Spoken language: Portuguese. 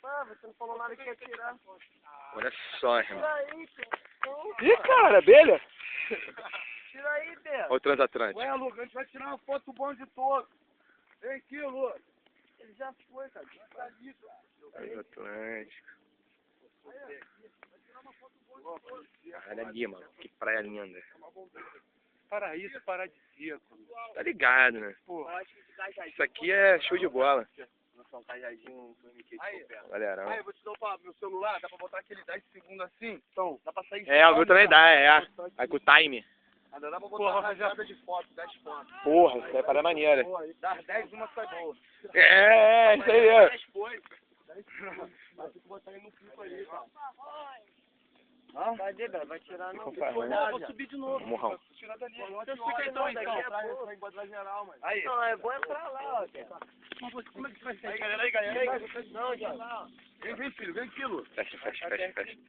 Ah, você não falou nada que ia tirar. Olha só, irmão. Tira aí, Pedro. Ih, cara, abelha. Tira aí, Pedro. Olha o transatlântico. Ué, Lucas, a gente vai tirar uma foto do bonde todo. Vem aqui, Lucas. Ele já foi, cara. Tá ali, cara. Transatlântico. Olha ali, mano. Que praia linda. Paraíso paradisíaco. Tá ligado, né? Pô. Isso aqui é show de bola. Nossa, um cajadinho, um torniquete Aí, por perto. Galerão. Aí, eu vou te dar meu celular, dá pra botar aquele 10 segundos assim? Então, dá pra sair... É, o meu também dá, é. Aí com o time. Ainda dá pra botar uma rajada de foto, 10 fotos. Porra, isso aí é parada maneira. Pô, das 10, uma sai boa. É, isso aí é. 10 foi. 10 foi. Mas tem que botar ele no pico ali, cara. Hã? Cadê, Beto? Vai tirar não? Compadre. Vou subir de novo. Morrão. Vou tirar dali. Então fica então, Vai enquadrar geral, mano. Aí. Não, é bom entrar lá, ó, Pedro. Como é que vai ser? Galera aí, galera aí. Não, já. Vem, filho, vem aqui, Lu. Fecha, fecha, fecha, fecha.